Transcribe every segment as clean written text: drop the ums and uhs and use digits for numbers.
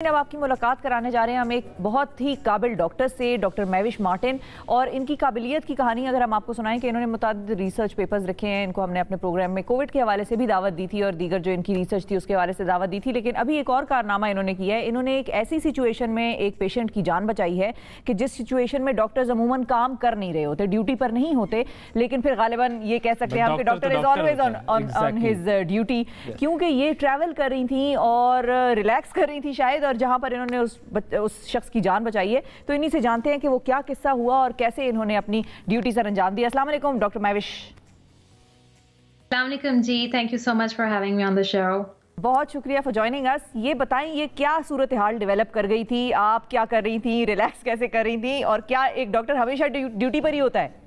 अब आपकी मुलाकात कराने जा रहे हैं हम एक बहुत ही काबिल डॉक्टर से, डॉक्टर महविश मार्टिन। और इनकी काबिलियत की कहानी अगर हम आपको सुनाएं कि इन्होंने मुताबिक रिसर्च पेपर्स रखे हैं। इनको हमने अपने प्रोग्राम में कोविड के हवाले से भी दावत दी थी और दीगर जो इनकी रिसर्च थी उसके हवाले से दावत दी थी। लेकिन अभी एक और कारनामा इन्होंने किया है। इन्होंने एक ऐसी सिचुएशन में एक पेशेंट की जान बचाई है कि जिस सिचुएशन में डॉक्टर्स अमूमन काम कर नहीं रहे होते, ड्यूटी पर नहीं होते, लेकिन फिर गालिबन ये कह सकते हैं हम कि doctor is always on his duty, क्योंकि ये ट्रैवल कर रही थी और रिलैक्स कर रही थी शायद, और जहां पर इन्होंने उस शख्स की जान बचाई है। तो इन्हीं से जानते हैं कि वो क्या किस्सा हुआ और कैसे इन्होंने अपनी ड्यूटी सर अंजाम दिया। अस्सलाम वालेकुम डॉक्टर महविश। अस्सलाम वालेकुम जी, thank you so much for having me on the show. बहुत शुक्रिया फॉर जॉइनिंग अस। ये बताएं ये क्या सूरत हाल डेवलप कर गई थी, आप क्या कर रही थी, रिलैक्स कैसे कर रही थी, और क्या एक डॉक्टर हमेशा ड्यूटी पर ही होता है?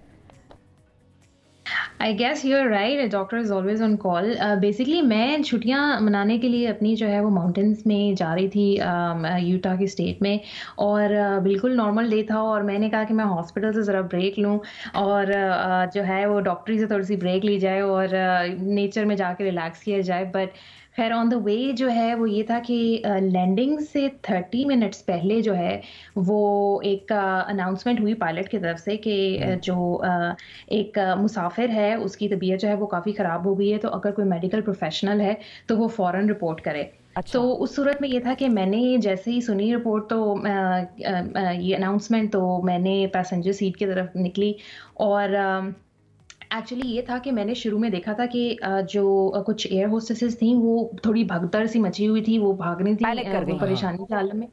I guess you are right, doctor is always on call. Basically मैं छुट्टियां मनाने के लिए अपनी जो है वो माउंटेन्स में जा रही थी, यूटा की स्टेट में, और बिल्कुल नॉर्मल डे था। और मैंने कहा कि मैं हॉस्पिटल से ज़रा ब्रेक लूं और जो है वो डॉक्टरी से थोड़ी सी ब्रेक ली जाए और नेचर में जाके रिलैक्स किया जाए। बट खैर ऑन द वे जो है वो ये था कि लैंडिंग से 30 मिनट्स पहले जो है वो एक अनाउंसमेंट हुई पायलट की तरफ से कि जो एक मुसाफिर है उसकी तबीयत जो है वो काफ़ी ख़राब हो गई है, तो अगर कोई मेडिकल प्रोफेशनल है तो वो फ़ौरन रिपोर्ट करे। अच्छा। तो उस सूरत में ये था कि मैंने जैसे ही सुनी रिपोर्ट तो ये अनाउंसमेंट, तो मैंने पैसेंजर सीट की तरफ निकली। और एक्चुअली ये था कि मैंने शुरू में देखा था कि जो कुछ एयर होस्टेसेस थी वो थोड़ी भगदड़ सी मची हुई थी, वो भाग रही थी, वो परेशानी के आलम में।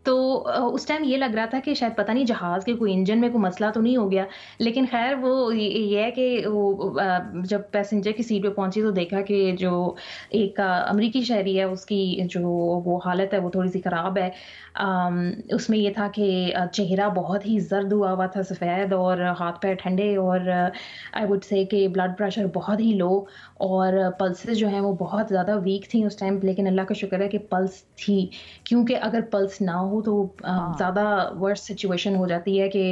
तो उस टाइम ये लग रहा था कि शायद पता नहीं जहाज़ के कोई इंजन में कोई मसला तो नहीं हो गया। लेकिन खैर वो ये है कि वो जब पैसेंजर की सीट पे पहुंची तो देखा कि जो एक अमरीकी शहरी है उसकी जो वो हालत है वो थोड़ी सी ख़राब है। उसमें ये था कि चेहरा बहुत ही जर्द हुआ था, सफ़ेद, और हाथ पैर ठंडे, और आई वुड से कि ब्लड प्रेशर बहुत ही लो, और पल्सेस जो हैं वो बहुत ज़्यादा वीक थी उस टाइम। लेकिन अल्लाह का शुक्र है कि पल्स थी, क्योंकि अगर पल्स ना हो तो ज़्यादा वर्स्ट सिचुएशन हो जाती है कि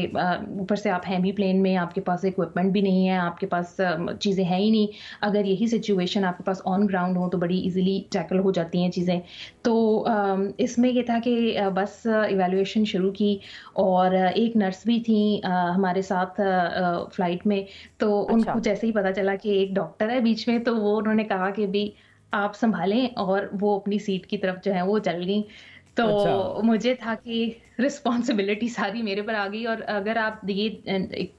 ऊपर से आप हैं भी प्लेन में, आपके पास इक्विपमेंट भी नहीं है, आपके पास चीज़ें हैं ही नहीं। अगर यही सिचुएशन आपके पास ऑन ग्राउंड हो तो बड़ी इजीली टैकल हो जाती हैं चीज़ें। तो इसमें ये था कि बस इवैल्यूएशन शुरू की, और एक नर्स भी थी हमारे साथ फ़्लाइट में। तो उनको जैसे ही पता चला कि एक डॉक्टर है बीच में, तो वो उन्होंने कहा कि भी आप संभालें, और वो अपनी सीट की तरफ जो है वो चल गई। तो मुझे था कि रिस्पॉन्सिबिलिटी सारी मेरे पर आ गई। और अगर आप ये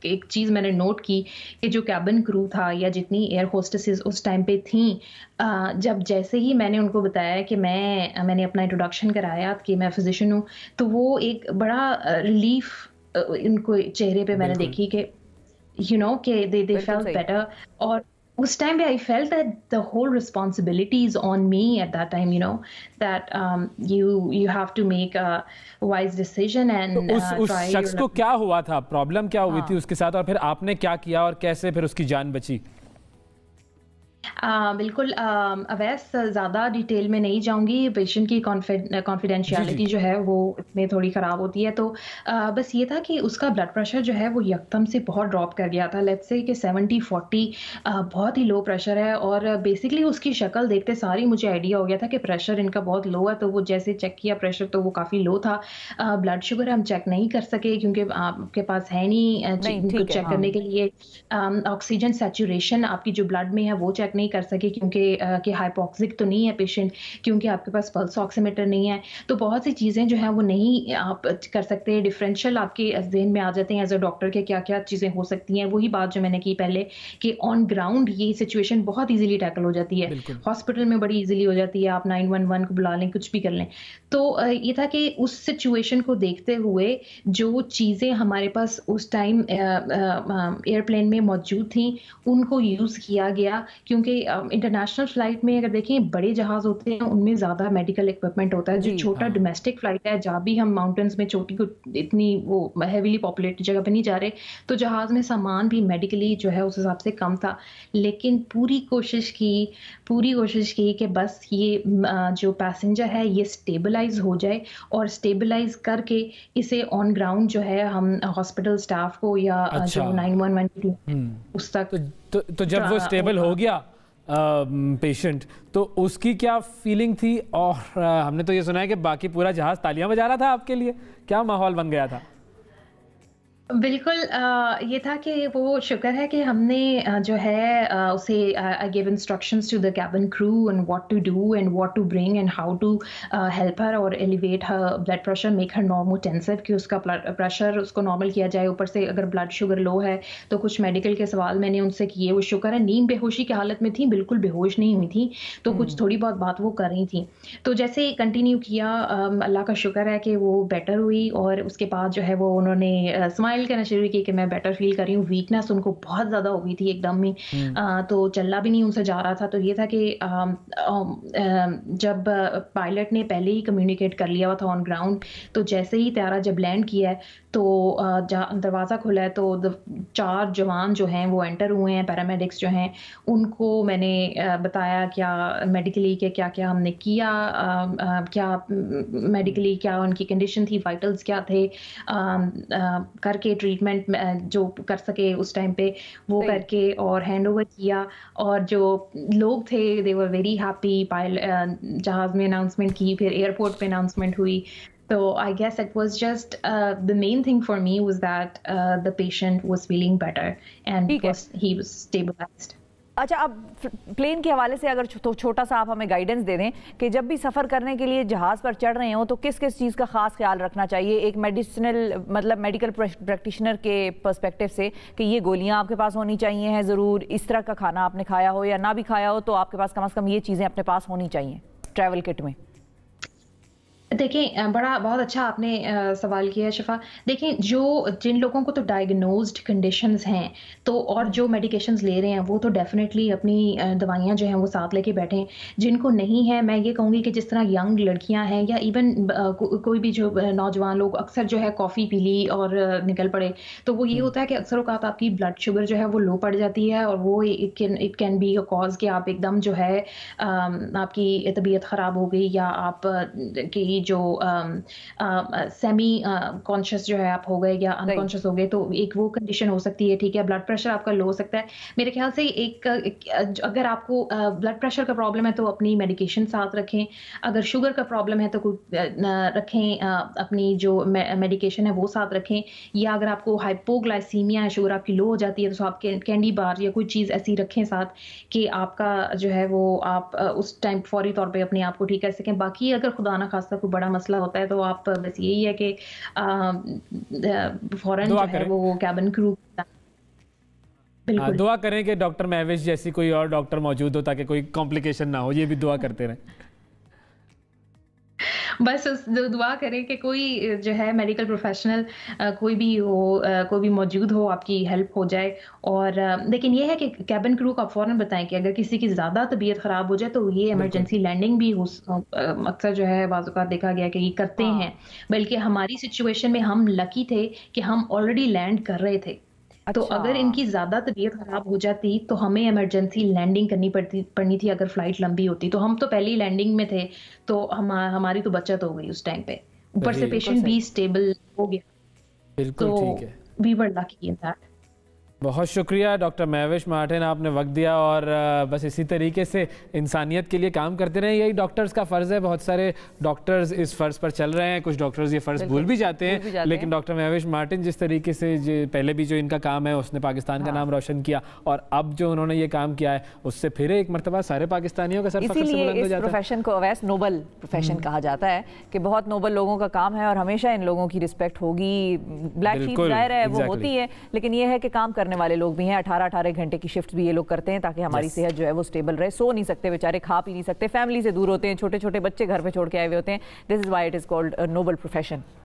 एक चीज़ मैंने नोट की कि जो कैबिन क्रू था या जितनी एयर होस्टेसेस उस टाइम पे थी, जब जैसे ही मैंने उनको बताया कि मैंने अपना इंट्रोडक्शन कराया कि मैं फिजिशियन हूँ, तो वो एक बड़ा रिलीफ इनको चेहरे पे मैंने देखी कि कि they felt better. और उस टाइम पे I felt that the whole responsibility is on me at that time, that you have to make a wise decision and तो उस शख्स को क्या हुआ था, प्रॉब्लम क्या हुई थी उसके साथ, और फिर आपने क्या किया और कैसे फिर उसकी जान बची? बिल्कुल अवैस ज़्यादा डिटेल में नहीं जाऊंगी। पेशेंट की कॉन्फिडेंशियलिटी जो है वो इसमें थोड़ी ख़राब होती है। तो बस ये था कि उसका ब्लड प्रेशर जो है वो यकदम से बहुत ड्रॉप कर गया था। लेट्स से कि 70-40 बहुत ही लो प्रेशर है। और बेसिकली उसकी शक्ल देखते सारी मुझे आइडिया हो गया था कि प्रेशर इनका बहुत लो है। तो वो जैसे चेक किया प्रेशर तो वो काफ़ी लो था। ब्लड शुगर हम चेक नहीं कर सके क्योंकि आपके पास है नहीं चेक करने के लिए। ऑक्सीजन सैचुरेशन आपकी जो ब्लड में है वो चेक नहीं कर सके क्योंकि हाइपोक्सिक तो नहीं है पेशेंट, क्योंकि आपके पास पल्स ऑक्सीमीटर नहीं है। तो बहुत सी चीज़ें जो हैं वो नहीं आप कर सकते। डिफरेंशियल आपके जहन में आ जाते हैं एज अ डॉक्टर के क्या क्या चीज़ें हो सकती हैं। वही बात जो मैंने की पहले कि ऑन ग्राउंड ये सिचुएशन बहुत ईजिली टैकल हो जाती है, हॉस्पिटल में बड़ी ईजिली हो जाती है, आप 911 को बुला लें, कुछ भी कर लें। तो ये था कि उस सिचुएशन को देखते हुए जो चीज़ें हमारे पास उस टाइम एयरप्लेन में मौजूद थी उनको यूज़ किया गया। क्योंकि इंटरनेशनल फ्लाइट में अगर देखें बड़े जहाज़ होते हैं उनमें ज़्यादा मेडिकल इक्विपमेंट होता है। जो छोटा डोमेस्टिक फ्लाइट है, जहाँ भी हम माउंटेन्स में छोटी इतनी वो हैवीली पॉपुलेटेड जगह पे नहीं जा रहे, तो जहाज़ में सामान भी मेडिकली जो है उस हिसाब से कम था। लेकिन पूरी कोशिश की कि बस ये जो पैसेंजर है ये स्टेबलाइज हो जाए, और स्टेबलाइज करके इसे ऑन ग्राउंड जो है हम हॉस्पिटल स्टाफ को या जो 911 उस तक तो जब वो स्टेबल हो गया पेशेंट, तो उसकी क्या फीलिंग थी? और हमने तो ये सुना है कि बाकी पूरा जहाज तालियां बजा रहा था आपके लिए, क्या माहौल बन गया था? बिल्कुल ये था कि वो शुक्र है कि हमने जो है उसे I give instructions to the cabin crew and what to do and what to bring and how to help her और elevate her blood pressure, make her normotensive, कि उसका प्रेशर उसको नॉर्मल किया जाए। ऊपर से अगर ब्लड शुगर लो है तो कुछ मेडिकल के सवाल मैंने उनसे किए। वो शुक्र है नींद बेहोशी की हालत में थी, बिल्कुल बेहोश नहीं हुई थी, तो कुछ थोड़ी बहुत बात वो कर रही थी। तो जैसे कंटिन्यू किया, अल्लाह का शुक्र है कि वो बेटर हुई और उसके बाद जो है वो उन्होंने स्माइल करना शुरू की कि मैं बेटर फील कर रही हूँ। वीकनेस उनको बहुत ज़्यादा हो गई थी एकदम ही, तो चलना भी नहीं उनसे जा रहा था। तो ये था कि जब पायलट ने पहले ही कम्युनिकेट कर लिया हुआ था ऑन ग्राउंड, तो जैसे ही त्यारा जब लैंड किया है तो दरवाज़ा खुला है तो 4 जवान जो हैं वो एंटर हुए हैं, पैरामेडिक्स जो हैं उनको मैंने बताया क्या मेडिकली के क्या क्या हमने किया, क्या मेडिकली क्या उनकी कंडीशन थी, वाइटल्स क्या थे, करके ट्रीटमेंट जो कर सके उस टाइम पे वो करके और हैंड ओवर किया। और जो लोग थे दे वर वेरी हैप्पी। जहाज में अनाउंसमेंट की, फिर एयरपोर्ट पे अनाउंसमेंट हुई। So I guess it was just the main thing for me was that the patient was feeling better and he was stabilized. अच्छा, अब प्लेन के हवाले से अगर छोटा सा आप हमें गाइडेंस दे दें कि जब भी सफ़र करने के लिए जहाज़ पर चढ़ रहे हो तो किस किस चीज़ का ख़ास ख्याल रखना चाहिए एक मेडिकल प्रैक्टिशनर के पर्सपेक्टिव से, कि ये गोलियां आपके पास होनी चाहिए हैं ज़रूर, इस तरह का खाना आपने खाया हो या ना भी खाया हो तो आपके पास कम से कम ये चीज़ें अपने पास होनी चाहिए ट्रैवल किट में? देखें, बहुत अच्छा आपने सवाल किया है शिफा। देखें, जिन लोगों को तो डायग्नोज्ड कंडीशंस हैं तो और जो मेडिकेशंस ले रहे हैं वो तो डेफिनेटली अपनी दवाइयां जो हैं वो साथ लेके बैठें। जिनको नहीं है, मैं ये कहूँगी कि जिस तरह यंग लड़कियां हैं या इवन कोई भी जो नौजवान लोग अक्सर जो है कॉफ़ी पी ली और निकल पड़े, तो वो ये होता है कि अक्सर औक़ात आपकी ब्लड शुगर जो है वो लो पड़ जाती है और वो it can be a cause कि आप एकदम जो है आपकी तबीयत ख़राब हो गई या आप की जो सेमी कॉन्शियस जो है आप हो गए या अनकॉन्शियस हो गए, तो एक वो कंडीशन हो सकती है। ठीक है, ब्लड प्रेशर आपका लो हो सकता है। मेरे ख्याल से अगर आपको ब्लड प्रेशर का प्रॉब्लम है तो अपनी मेडिकेशन साथ रखें। अगर शुगर का प्रॉब्लम है तो रखें, अपनी जो मेडिकेशन है वो साथ रखें। या अगर आपको हाइपोग्लाइसीमिया है, शुगर आपकी लो हो जाती है, तो आप कैंडी बार या कोई चीज़ ऐसी रखें साथ कि आपका जो है वो आप उस टाइम फौरी तौर पे अपने आप को ठीक कर सकें। बाकी अगर खुदा ना खास्ता कोई बड़ा मसला होता है तो आप बस यही है कि फौरन जो है वो कैबिन क्रू दुआ करें कि डॉक्टर महविश जैसी कोई और डॉक्टर मौजूद हो ताकि कोई कॉम्प्लिकेशन ना हो, ये भी दुआ करते रहें। बस दुआ करें कि कोई जो है मेडिकल प्रोफेशनल कोई भी हो, कोई भी मौजूद हो, आपकी हेल्प हो जाए। और लेकिन ये है कि कैबिन क्रू को आप फ़ौरन बताएं कि अगर किसी की ज़्यादा तबीयत ख़राब हो जाए तो ये इमरजेंसी लैंडिंग भी अक्सर जो है बाज़-औक़ात देखा गया कि ये करते हैं। बल्कि हमारी सिचुएशन में हम लकी थे कि हम ऑलरेडी लैंड कर रहे थे। तो अगर इनकी ज़्यादा तबीयत ख़राब हो जाती तो हमें इमरजेंसी लैंडिंग करनी पड़नी थी। अगर फ़्लाइट लंबी होती तो हम तो पहली लैंडिंग में थे, तो हमारी तो बचत हो गई उस टाइम पे। ऊपर से पेशेंट भी स्टेबल हो गया। बिल्कुल ठीक है, we were lucky in that. बहुत शुक्रिया डॉक्टर महविश मार्टिन, आपने वक्त दिया और बस इसी तरीके से इंसानियत के लिए काम करते रहें। यही डॉक्टर्स का फ़र्ज़ है। बहुत सारे डॉक्टर्स इस फ़र्ज़ पर चल रहे हैं, कुछ डॉक्टर्स ये फ़र्ज़ भूल भी जाते हैं, लेकिन डॉक्टर महविश मार्टिन जिस तरीके से पहले भी जो इनका काम है उसने पाकिस्तान का नाम रोशन किया और अब जो उन्होंने ये काम किया है उससे फिर एक मरतबा सारे पाकिस्तानियों का सर फ़ख्र से बुलंद हो जाता है। इस प्रोफेशन को अवैस नोबल प्रोफेशन कहा जाता है कि बहुत नोबल लोगों का काम है और हमेशा इन लोगों की रिस्पेक्ट होगी। ब्लैक शीप ज़ाहिर है वो होती है, लेकिन ये है कि काम करने वाले लोग भी हैं। 18-18 घंटे की शिफ्ट भी ये लोग करते हैं ताकि हमारी सेहत जो है वो स्टेबल रहे। सो नहीं सकते बेचारे, खा पी नहीं सकते, फैमिली से दूर होते हैं, छोटे छोटे बच्चे घर पे छोड़ के आए हुए होते हैं। This is why it is called a noble profession.